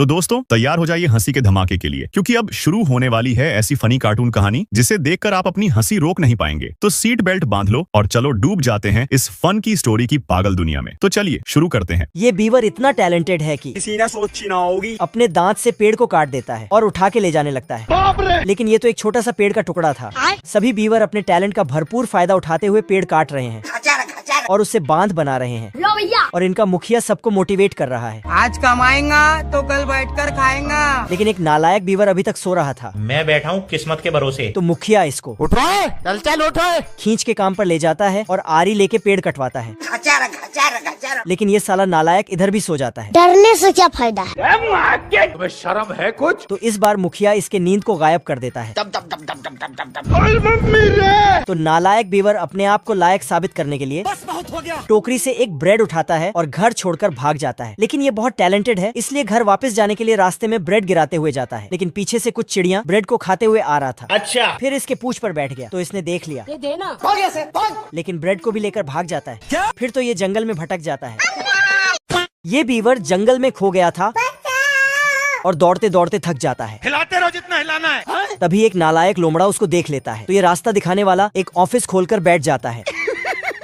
तो दोस्तों तैयार हो जाइए हंसी के धमाके के लिए, क्योंकि अब शुरू होने वाली है ऐसी फनी कार्टून कहानी जिसे देखकर आप अपनी हंसी रोक नहीं पाएंगे। तो सीट बेल्ट बांध लो और चलो डूब जाते हैं इस फन की स्टोरी की पागल दुनिया में। तो चलिए शुरू करते हैं। ये बीवर इतना टैलेंटेड है कि किसी ने सोची ना होगी, अपने दांत से पेड़ को काट देता है और उठा के ले जाने लगता है। लेकिन ये तो एक छोटा सा पेड़ का टुकड़ा था। सभी बीवर अपने टैलेंट का भरपूर फायदा उठाते हुए पेड़ काट रहे हैं और उससे बांध बना रहे हैं। और इनका मुखिया सबको मोटिवेट कर रहा है। आज कमाएगा तो कल बैठकर खाएगा। लेकिन एक नालायक बीवर अभी तक सो रहा था। मैं बैठा हूँ किस्मत के भरोसे। तो मुखिया इसको उठाए, चल उठाए, खींच के काम पर ले जाता है और आरी लेके पेड़ कटवाता है। लेकिन ये साला नालायक इधर भी सो जाता है। डरने से क्या फायदा है? तुम्हें शर्म है कुछ? तो इस बार मुखिया इसके नींद को गायब कर देता है। तो नालायक बीवर अपने आप को लायक साबित करने के लिए टोकरी से एक ब्रेड उठाता है और घर छोड़कर भाग जाता है। लेकिन ये बहुत टैलेंटेड है, इसलिए घर वापस जाने के लिए रास्ते में ब्रेड गिराते हुए जाता है। लेकिन पीछे से कुछ चिड़िया ब्रेड को खाते हुए आ रहा था। अच्छा। फिर इसके पूंछ पर बैठ गया तो इसने देख लिया। ये देना। लेकिन ब्रेड को भी लेकर भाग जाता है। फिर तो ये जंगल में भटक जाता है। ये बीवर जंगल में खो गया था और दौड़ते दौड़ते थक जाता है। हिलाते रहो जितना हिलाना है। तभी एक नालायक लोमड़ा उसको देख लेता है। तो ये रास्ता दिखाने वाला एक ऑफिस खोलकर बैठ जाता है।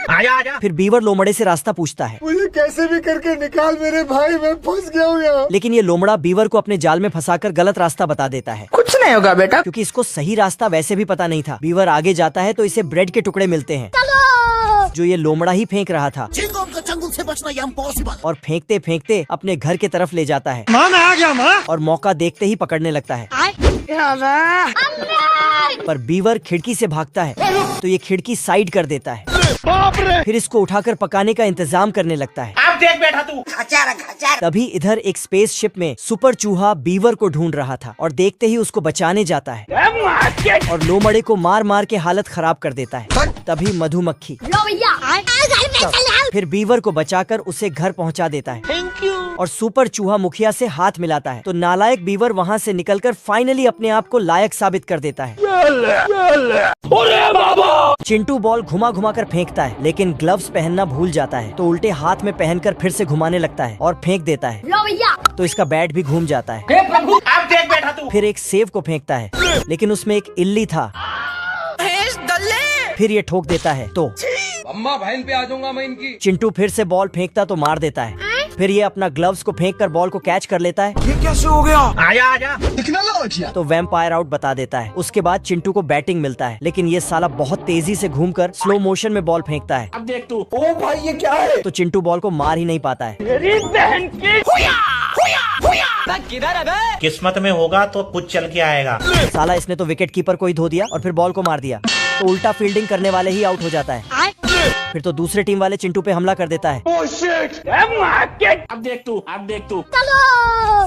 आजा। फिर बीवर लोमड़े से रास्ता पूछता है। मुझे कैसे भी करके निकाल मेरे भाई, मैं फंस गया हूँ यहाँ। लेकिन ये लोमड़ा बीवर को अपने जाल में फंसाकर गलत रास्ता बता देता है। कुछ नहीं होगा बेटा, क्योंकि इसको सही रास्ता वैसे भी पता नहीं था। बीवर आगे जाता है तो इसे ब्रेड के टुकड़े मिलते हैं जो ये लोमड़ा ही फेंक रहा था। चंगुल से बचना इम्पॉसिबल। और फेंकते फेंकते अपने घर के तरफ ले जाता है। माँ मैं आ गया माँ। और मौका देखते ही पकड़ने लगता है। पर बीवर खिड़की से भागता है तो ये खिड़की साइड कर देता है। फिर इसको उठाकर पकाने का इंतजाम करने लगता है। अब देख बैठा तू। तभी इधर एक स्पेस शिप में सुपर चूहा बीवर को ढूंढ रहा था और देखते ही उसको बचाने जाता है और लोमड़े को मार मार के हालत खराब कर देता है। तभी मधुमक्खी फिर बीवर को बचाकर उसे घर पहुंचा देता है। Thank you. और सुपर चूहा मुखिया से हाथ मिलाता है। तो नालायक बीवर वहाँ से निकलकर फाइनली अपने आप को लायक साबित कर देता है। चिंटू बॉल घुमा घुमा कर फेंकता है, लेकिन ग्लव्स पहनना भूल जाता है। तो उल्टे हाथ में पहनकर फिर से घुमाने लगता है और फेंक देता है। तो इसका बैट भी घूम जाता है। अब देख बैठा तू। फिर एक सेव को फेंकता है, लेकिन उसमें एक इल्ली था। फिर ये ठोक देता है तो अम्मा बहन पे आ जाऊंगा मैं इनकी। चिंटू फिर से बॉल फेंकता तो मार देता है। फिर ये अपना ग्लव्स को फेंककर बॉल को कैच कर लेता है। ये कैसे हो गया? आजा। तो वैम्पायर आउट बता देता है। उसके बाद चिंटू को बैटिंग मिलता है, लेकिन ये साला बहुत तेजी से घूमकर स्लो मोशन में बॉल फेंकता है। अब देख तू। ओ भाई ये क्या है? तो चिंटू बॉल को मार ही नहीं पाता है। किस्मत में होगा तो कुछ चल के आएगा। साला इसने तो विकेट कीपर को ही धो दिया और फिर बॉल को मार दिया। तो उल्टा फील्डिंग करने वाले ही आउट हो जाता है। फिर तो दूसरे टीम वाले चिंटू पे हमला कर देता है। अब देख तू।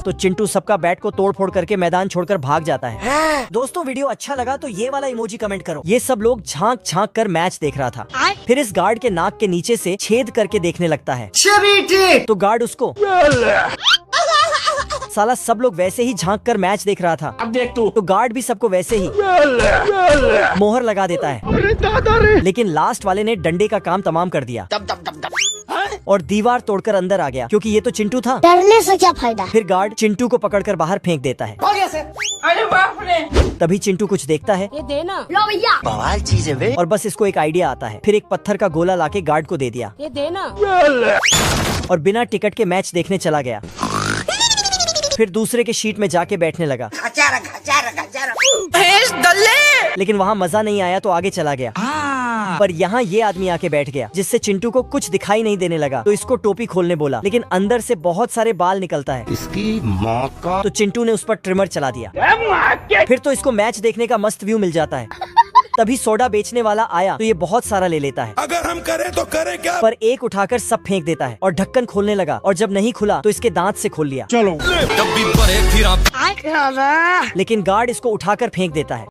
तो चिंटू सबका बैट को तोड़ फोड़ करके मैदान छोड़कर भाग जाता है। दोस्तों वीडियो अच्छा लगा तो ये वाला इमोजी कमेंट करो। ये सब लोग झांक झांक कर मैच देख रहा था। फिर इस गार्ड के नाक के नीचे से छेद करके देखने लगता है। तो गार्ड उसको साला सब लोग वैसे ही झांक कर मैच देख रहा था। अब देख तू। तो गार्ड भी सबको वैसे ही मोहर लगा देता है। लेकिन लास्ट वाले ने डंडे का काम तमाम कर दिया और दीवार तोड़कर अंदर आ गया, क्योंकि ये तो चिंटू था। डरने से क्या फायदा? फिर गार्ड चिंटू को पकड़कर बाहर फेंक देता है। अरे बाप रे। तभी चिंटू कुछ देखता है ये देना। बवाल चीज है वे। और बस इसको एक आइडिया आता है। फिर एक पत्थर का गोला लाके गार्ड को दे दिया ये देना। और बिना टिकट के मैच देखने चला गया। फिर दूसरे के शीट में जाके बैठने लगा। लेकिन वहाँ मजा नहीं आया तो आगे चला गया। पर यहाँ ये आदमी आके बैठ गया, जिससे चिंटू को कुछ दिखाई नहीं देने लगा। तो इसको टोपी खोलने बोला, लेकिन अंदर से बहुत सारे बाल निकलता है। इसकी माँ का। तो चिंटू ने उस पर ट्रिमर चला दिया। फिर तो इसको मैच देखने का मस्त व्यू मिल जाता है। तभी सोडा बेचने वाला आया तो ये बहुत सारा ले लेता है। अगर हम करें तो करें क्या? पर एक उठाकर सब फेंक देता है और ढक्कन खोलने लगा। और जब नहीं खुला तो इसके दांत से खोल लिया। चलो तब भी बड़े फिर आप। लेकिन गार्ड इसको उठाकर फेंक देता है।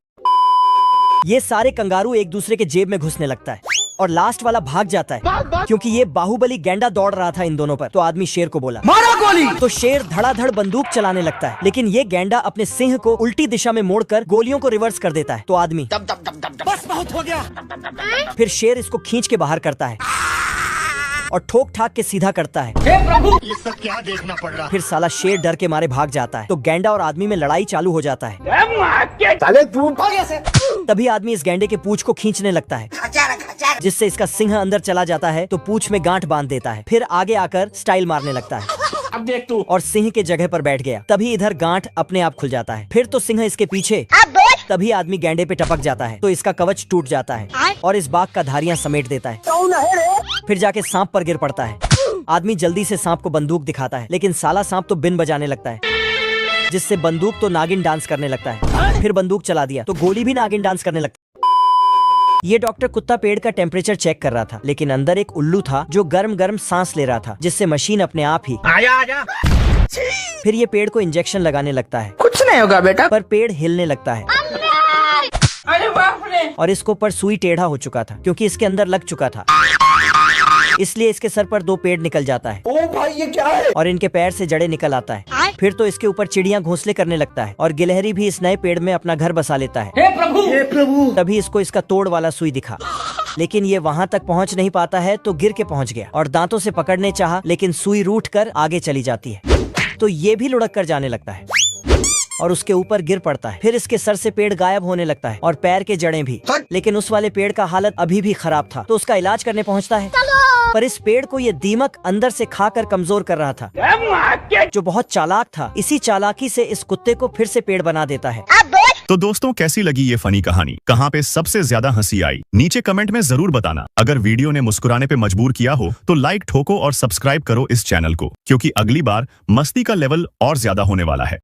ये सारे कंगारू एक दूसरे के जेब में घुसने लगता है और लास्ट वाला भाग जाता है, क्योंकि ये बाहुबली गैंडा दौड़ रहा था इन दोनों पर। तो आदमी शेर को बोला मारो गोली। तो शेर धड़ाधड़ बंदूक चलाने लगता है, लेकिन ये गैंडा अपने सिंह को उल्टी दिशा में मोड़कर गोलियों को रिवर्स कर देता है। तो आदमी बस बहुत हो गया। फिर शेर इसको खींच के बाहर करता है और ठोक ठाक के सीधा करता है। हे प्रभु, ये सब क्या देखना पड़ रहा है? फिर साला शेर डर के मारे भाग जाता है तो गैंडा और आदमी में लड़ाई चालू हो जाता है। साले तू भाग ऐसे। तभी आदमी इस गैंडे के पूंछ को खींचने लगता है, जिससे इसका सिंह अंदर चला जाता है तो पूंछ में गांठ बांध देता है। फिर आगे आकर स्टाइल मारने लगता है अब देख तू। और सिंह के जगह पर बैठ गया। तभी इधर गांठ अपने आप खुल जाता है। फिर तो सिंह इसके पीछे। तभी आदमी गैंडे पे टपक जाता है तो इसका कवच टूट जाता है और इस बाघ का धारियां समेट देता है। फिर जाके सांप पर गिर पड़ता है। आदमी जल्दी से सांप को बंदूक दिखाता है, लेकिन साला सांप तो बिन बजाने लगता है, जिससे बंदूक तो नागिन डांस करने लगता है। फिर बंदूक चला दिया तो गोली भी नागिन डांस करने लगता है। ये डॉक्टर कुत्ता पेड़ का टेम्परेचर चेक कर रहा था, लेकिन अंदर एक उल्लू था जो गर्म गर्म सांस ले रहा था, जिससे मशीन अपने आप ही आजा आजा। फिर ये पेड़ को इंजेक्शन लगाने लगता है, कुछ नहीं होगा बेटा। पर पेड़ हिलने लगता है अरे बाप रे। और इसको पर सुई टेढ़ा हो चुका था क्योंकि इसके अंदर लग चुका था, इसलिए इसके सर पर 2 पेड़ निकल जाता है ओ भाई ये क्या है? और इनके पैर से जड़ें निकल आता है। फिर तो इसके ऊपर चिड़िया घोंसले करने लगता है और गिलहरी भी इस नए पेड़ में अपना घर बसा लेता है। हे प्रभु, हे प्रभु। तभी इसको इसका तोड़ वाला सुई दिखा, लेकिन ये वहाँ तक पहुँच नहीं पाता है तो गिर के पहुँच गया और दांतों से पकड़ने चाहा, लेकिन सुई रूठ कर आगे चली जाती है तो ये भी लुढ़क कर जाने लगता है और उसके ऊपर गिर पड़ता है। फिर इसके सर से पेड़ गायब होने लगता है और पैर के जड़ें भी, लेकिन उस वाले पेड़ का हालत अभी भी खराब था तो उसका इलाज करने पहुंचता है। पर इस पेड़ को ये दीमक अंदर से खाकर कमजोर कर रहा था, जो बहुत चालाक था। इसी चालाकी से इस कुत्ते को फिर से पेड़ बना देता है। तो दोस्तों, कैसी लगी ये फनी कहानी? कहाँ पे सबसे ज्यादा हंसी आई? नीचे कमेंट में जरूर बताना। अगर वीडियो ने मुस्कुराने पे मजबूर किया हो तो लाइक ठोको और सब्सक्राइब करो इस चैनल को, क्योंकि अगली बार मस्ती का लेवल और ज्यादा होने वाला है।